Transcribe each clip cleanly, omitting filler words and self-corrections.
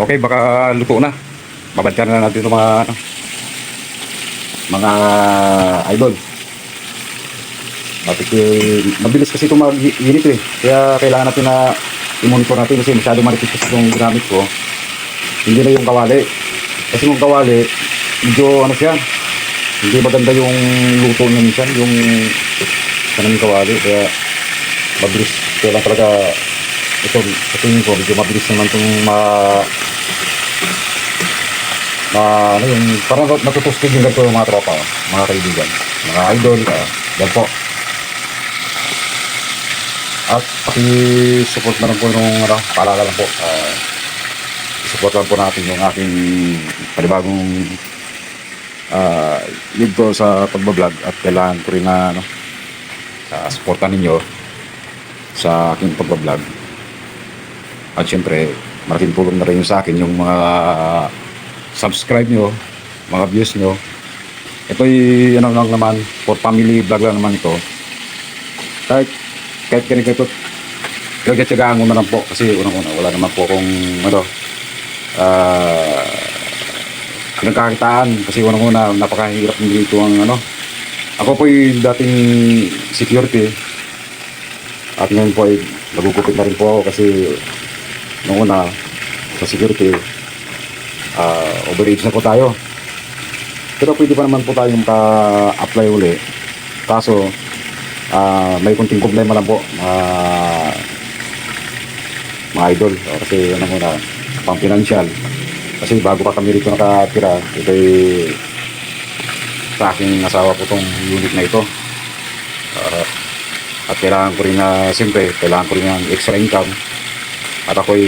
Okay, baka luto na. Babadkan na natin itong mga idol. Mabilis kasi itong mag-init eh. Kaya kailangan natin na i-monitor natin kasi masyado maripis kasi itong ginamit ko. Hindi na yung kawali. Kasi yung kawali, medyo ano siya, hindi maganda yung luto niya minsan, yung kanang kawali. Kaya mabilis. Kaya lang talaga ito, sa tingin ko, medyo mabilis naman itong ano yung parang natutustig yung ganito yung mga tropa, mga kaibigan, mga idol, yan po. At paki-support na lang po yung paalala lang po, support lang po natin yung aking panibagong lead ko sa pagbablog at kailangan ko rin na supportan ninyo sa aking pagbablog. At syempre malaking tulong na rin yung sa akin yung mga subscribe nyo, mga views nyo. Ito'y ano lang naman, for family vlog lang naman ito. Kahit ganito, tiyagaan mo na lang po kasi unang-una wala naman po akong pinagkakitaan kasi unang-una napakahirap dito ang ako po yung dating security at ngayon po ay nagugupit na rin po ako kasi nung una sa security overage na po tayo, pero pwede pa naman po tayong ka-apply uli. Kaso may kunting problema lang po mga idol, kasi muna pang financial, kasi bago pa kami rito nakatira, ito'y sa aking asawa po tong unit na ito, at kailangan ko rin siyempre kailangan ko rin ng extra income at ako'y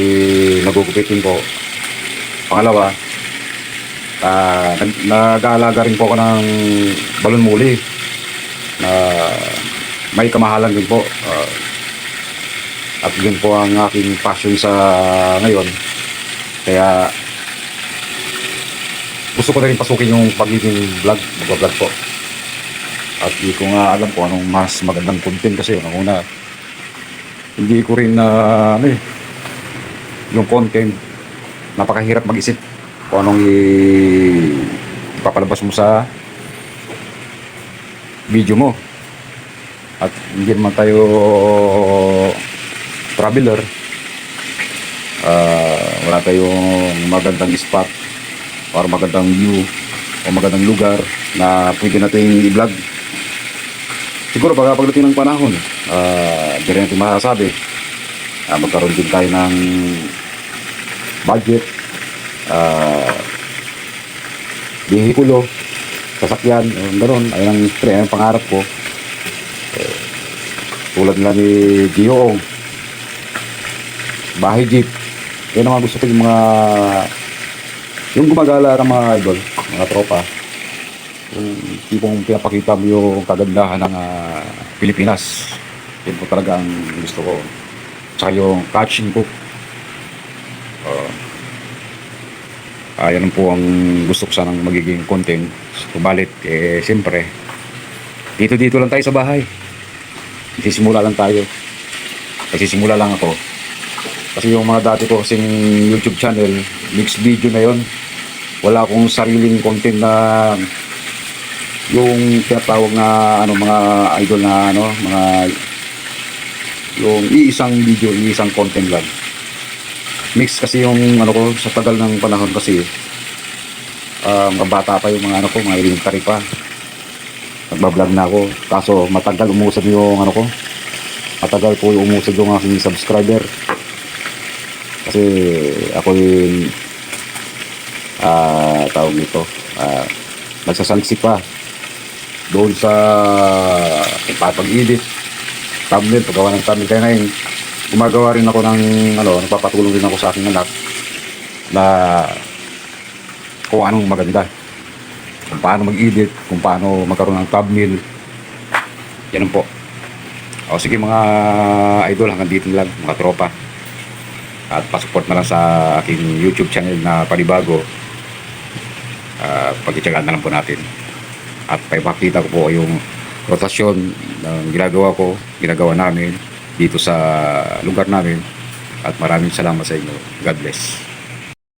nagugupitin po. Pangalawa, nag-aalaga rin po ako ng balon muli na may kamahalan din po, at yun po ang aking passion sa ngayon. Kaya gusto ko na rin pasukin yung pagiging mag-vlog po, at hindi ko nga alam kung anong mas magandang content kasi una hindi ko rin yung content, napakahirap mag-isip kung anong ipapalabas mo sa video mo. At hindi naman tayo traveler, wala tayong magandang spot or magandang view o magandang lugar na pwede natin i-vlog. Siguro baka pagdating ng panahon, hindi rin natin masasabi, magkaroon din tayo ng budget, bihikulo, sasakyan, gano'n. Ayun ang pangarap ko, tulad nila ni Gio, bahay jeep. Yan ang mga gusto ko, yung gumagala ng mga idol, mga tropa, yung tipong pinapakita mo yung kagandahan ng Pilipinas. Yan po talaga ang gusto ko. Tsaka yung catching cook, yan po ang gusto ko sanang magiging content. Subalit, siyempre dito lang tayo sa bahay. Nagsisimula lang tayo. Nagsisimula lang ako. Kasi yung mga dati ko kasing YouTube channel, mixed video na yon. Wala akong sariling content na yung tinatawag na mga idol na mga yung iisang video, iisang content lang. Mix kasi yung ko sa tagal ng panahon kasi mga bata pa yung mga ko, mga elementary pa. Nagbablog na ako, kaso matagal umusad yung ko, matagal po yung umusad yung aking subscriber kasi ako yung tawag nito, nagsasalsik pa doon sa pag-edit thumbnail, paggawa ng thumbnail. Kaya ngayon gumagawa rin ako ng nagpapatulong rin ako sa aking anak na kung anong maganda, kung paano mag-edit, kung paano magkaroon ng thumbnail. Yan po. O sige mga idol, hanggang dito lang mga tropa. At pasupport na lang sa aking YouTube channel na panibago. Pag-itsagaan na lang po natin. At paipakita ko po yung rotasyon ng ginagawa namin dito sa lugar namin. At maraming salamat sa inyo. God bless.